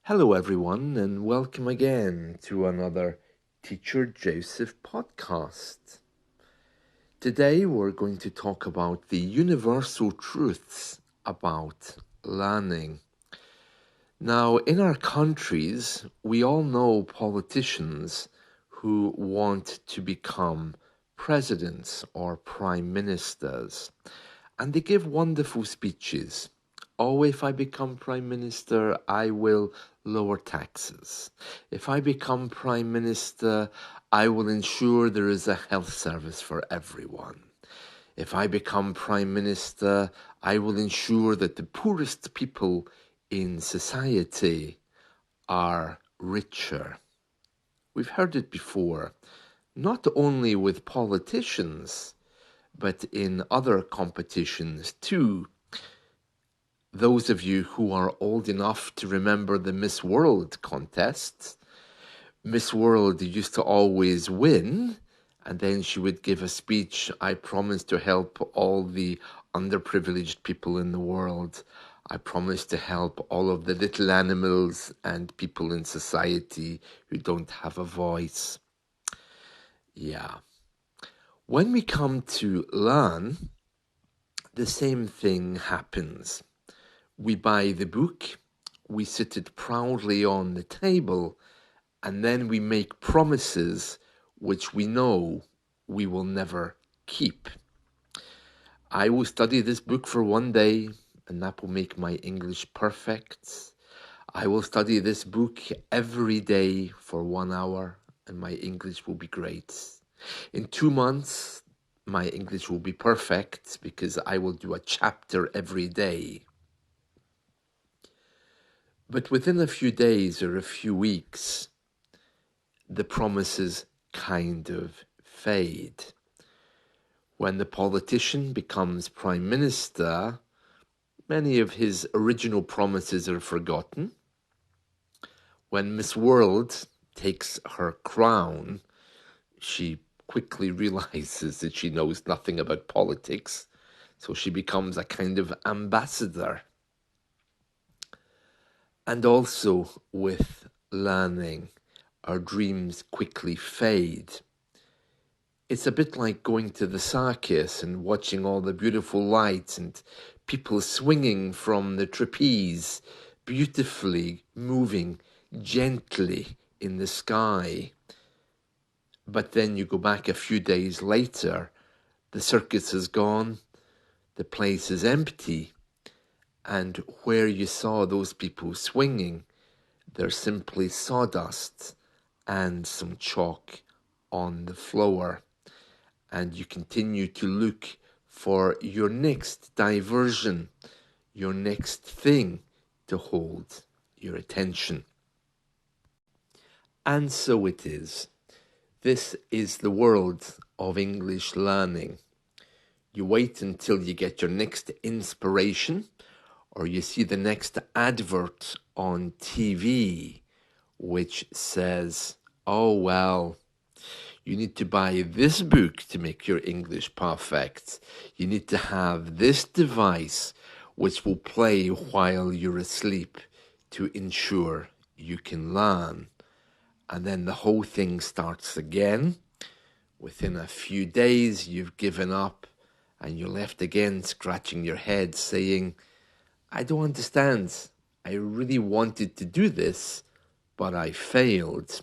Hello, everyone, and welcome again to another Teacher Joseph podcast. Today, we're going to talk about the universal truths about learning. Now, in our countries, we all know politicians who want to become presidents or prime ministers, and they give wonderful speeches. Oh, if I become prime minister, I will lower taxes. If I become prime minister, I will ensure there is a health service for everyone. If I become prime minister, I will ensure that the poorest people in society are richer. We've heard it before, not only with politicians, but in other competitions too. Those of you who are old enough to remember the Miss World contests, Miss World used to always win, and then she would give a speech, I promise to help all the underprivileged people in the world. I promise to help all of the little animals and people in society who don't have a voice. Yeah. When we come to learn, the same thing happens. We buy the book, we sit it proudly on the table, and then we make promises which we know we will never keep. I will study this book for one day, and that will make my English perfect. I will study this book every day for 1 hour, and my English will be great. In 2 months, my English will be perfect because I will do a chapter every day. But within a few days or a few weeks, the promises kind of fade. When the politician becomes prime minister, many of his original promises are forgotten. When Miss World takes her crown, she quickly realizes that she knows nothing about politics, so she becomes a kind of ambassador. And also with learning, our dreams quickly fade. It's a bit like going to the circus and watching all the beautiful lights and people swinging from the trapeze, beautifully moving gently in the sky. But then you go back a few days later, the circus is gone, the place is empty, and where you saw those people swinging, there's simply sawdust and some chalk on the floor. And you continue to look for your next diversion, your next thing to hold your attention. And so it is. This is the world of English learning. You wait until you get your next inspiration, or you see the next advert on TV, which says, oh, well, you need to buy this book to make your English perfect. You need to have this device which will play while you're asleep to ensure you can learn. And then the whole thing starts again. Within a few days, you've given up and you're left again scratching your head saying, I don't understand. I really wanted to do this, but I failed.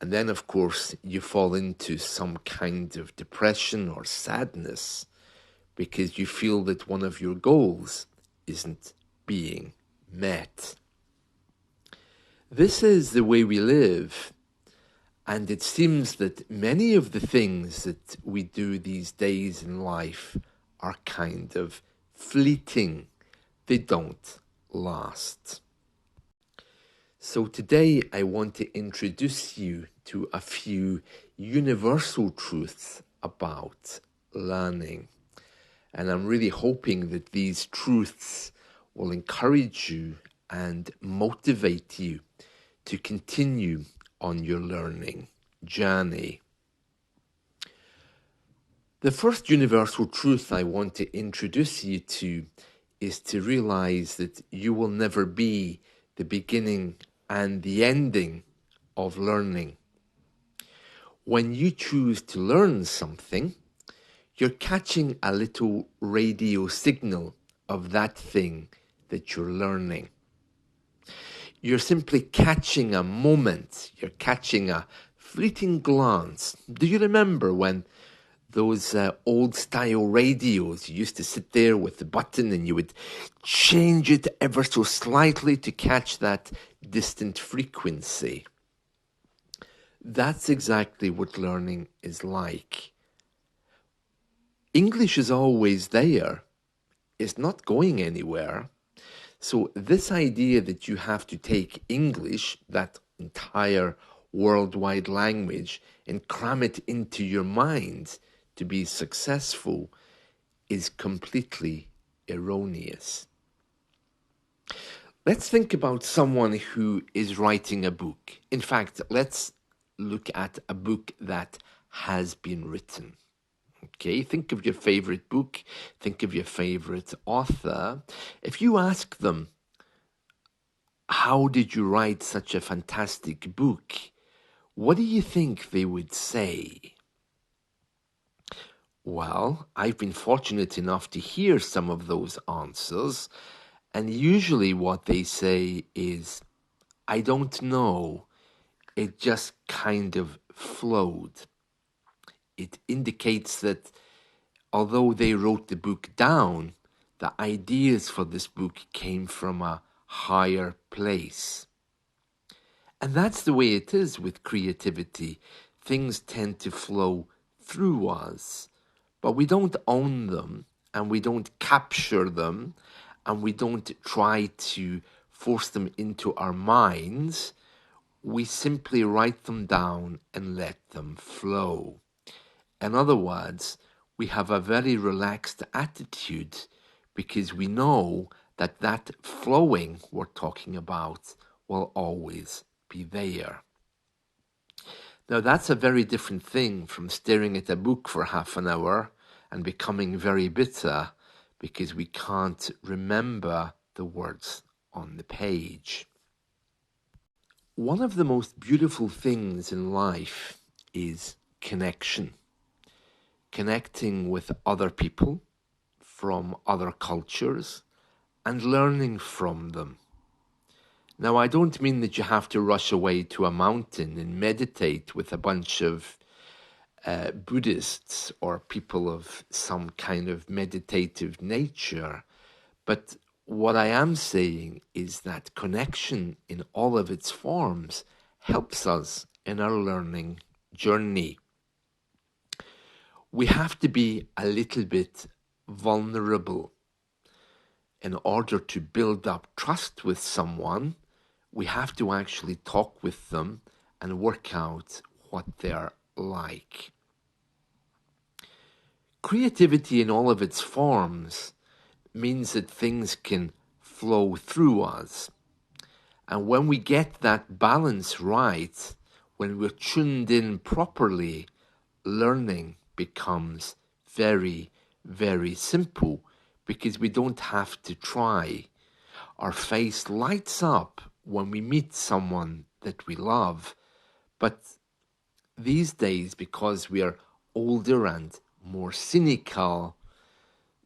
And then, of course, you fall into some kind of depression or sadness because you feel that one of your goals isn't being met. This is the way we live. And it seems that many of the things that we do these days in life are kind of fleeting. They don't last. So today I want to introduce you to a few universal truths about learning. And I'm really hoping that these truths will encourage you and motivate you to continue on your learning journey. The first universal truth I want to introduce you to is to realize that you will never be the beginning and the ending of learning. When you choose to learn something, you're catching a little radio signal of that thing that you're learning. You're simply catching a moment. You're catching a fleeting glance. Do you remember when those old style radios, you used to sit there with the button and you would change it ever so slightly to catch that distant frequency? That's exactly what learning is like. English is always there. It's not going anywhere. So this idea that you have to take English, that entire worldwide language, and cram it into your mind to be successful is completely erroneous. Let's think about someone who is writing a book. In fact, let's look at a book that has been written. Okay, think of your favorite book, think of your favorite author. If you ask them, how did you write such a fantastic book? What do you think they would say? Well, I've been fortunate enough to hear some of those answers, and usually what they say is, I don't know, it just kind of flowed. It indicates that although they wrote the book down, the ideas for this book came from a higher place. And that's the way it is with creativity. Things tend to flow through us, but we don't own them, and we don't capture them, and we don't try to force them into our minds. We simply write them down and let them flow. In other words, we have a very relaxed attitude because we know that that flowing we're talking about will always be there. Now, that's a very different thing from staring at a book for half an hour and becoming very bitter because we can't remember the words on the page. One of the most beautiful things in life is connection. Connecting with other people from other cultures and learning from them. Now, I don't mean that you have to rush away to a mountain and meditate with a bunch of Buddhists or people of some kind of meditative nature. But what I am saying is that connection in all of its forms helps us in our learning journey. We have to be a little bit vulnerable. In order to build up trust with someone, we have to actually talk with them and work out what they're like. Creativity in all of its forms means that things can flow through us. And when we get that balance right, when we're tuned in properly, learning becomes very, very simple because we don't have to try. Our face lights up when we meet someone that we love. But these days, because we are older and more cynical,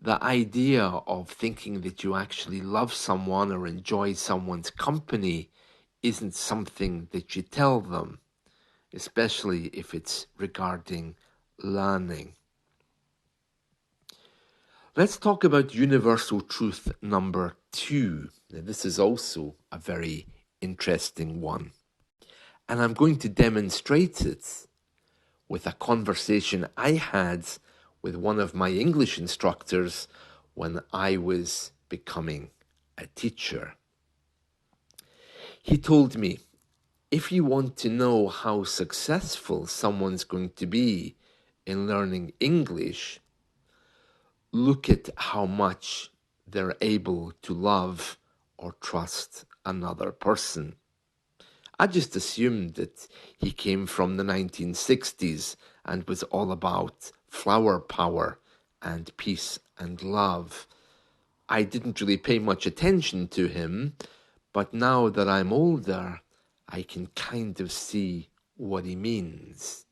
the idea of thinking that you actually love someone or enjoy someone's company isn't something that you tell them, especially if it's regarding learning. Let's talk about universal truth number 2. Now, this is also a very interesting one. And I'm going to demonstrate it with a conversation I had with one of my English instructors when I was becoming a teacher. He told me, if you want to know how successful someone's going to be in learning English, look at how much they're able to love or trust another person. I just assumed that he came from the 1960s and was all about flower power and peace and love. I didn't really pay much attention to him, But now that I'm older, I can kind of see what he means.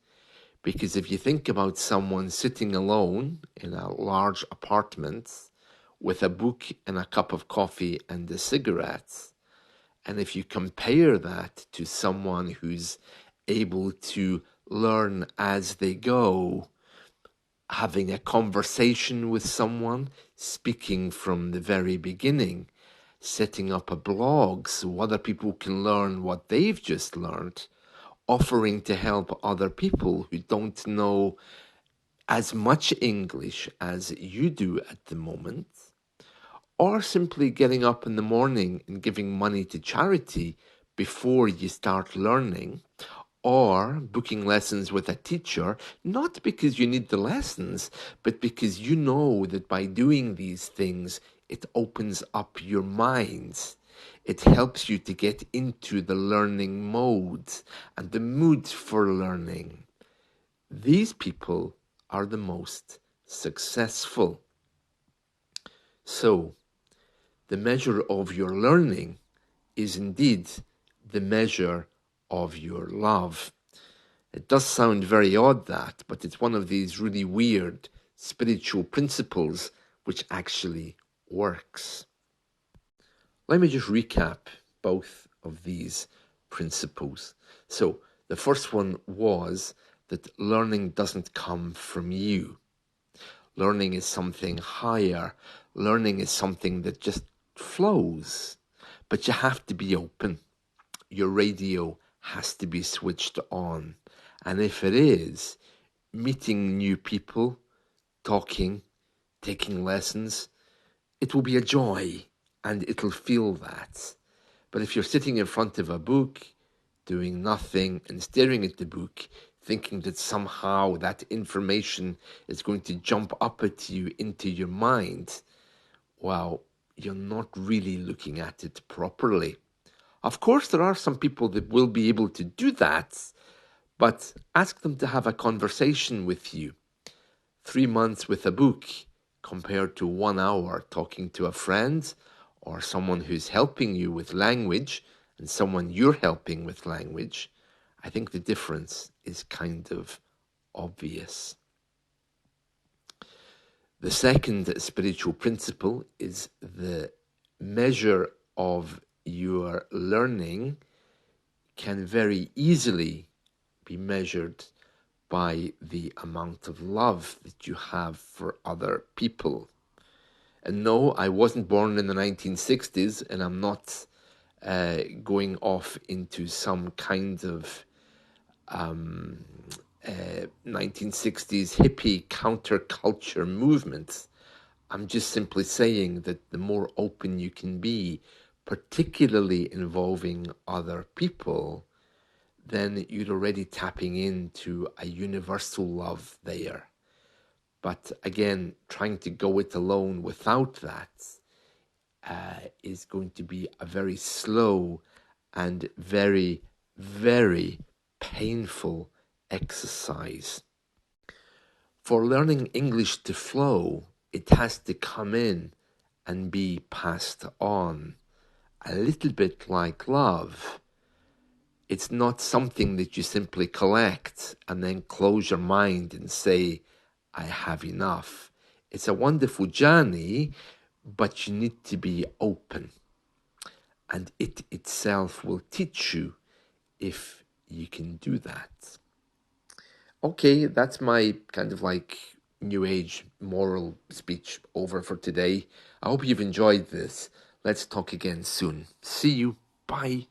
Because if you think about someone sitting alone in a large apartment with a book and a cup of coffee and a cigarette, and if you compare that to someone who's able to learn as they go, having a conversation with someone, speaking from the very beginning, setting up a blog so other people can learn what they've just learned, offering to help other people who don't know as much English as you do at the moment, or simply getting up in the morning and giving money to charity before you start learning, or booking lessons with a teacher, not because you need the lessons, but because you know that by doing these things, it opens up your mind. It helps you to get into the learning mode and the mood for learning. These people are the most successful. So, the measure of your learning is indeed the measure of your love. It does sound very odd, that, but it's one of these really weird spiritual principles which actually works. Let me just recap both of these principles. So, the first one was that learning doesn't come from you. Learning is something higher. Learning is something that just flows. But you have to be open. Your radio has to be switched on. And if it is, meeting new people, talking, taking lessons, it will be a joy and it'll feel that. But if you're sitting in front of a book, doing nothing and staring at the book, thinking that somehow that information is going to jump up at you into your mind, well, you're not really looking at it properly. Of course, there are some people that will be able to do that, but ask them to have a conversation with you. 3 months with a book compared to 1 hour talking to a friend or someone who's helping you with language and someone you're helping with language, I think the difference is kind of obvious. The second spiritual principle is the measure of your learning can very easily be measured by the amount of love that you have for other people. And no, I wasn't born in the 1960s, and I'm not going off into some kind of 1960s hippie counterculture movement. I'm just simply saying that the more open you can be, particularly involving other people, then you're already tapping into a universal love there. But again, trying to go it alone without that is going to be a very slow and very, very painful exercise. For learning English to flow, it has to come in and be passed on. A little bit like love. It's not something that you simply collect and then close your mind and say, I have enough. It's a wonderful journey, but you need to be open. And it itself will teach you if you can do that. Okay, that's my kind of like new age moral speech over for today. I hope you've enjoyed this. Let's talk again soon. See you. Bye.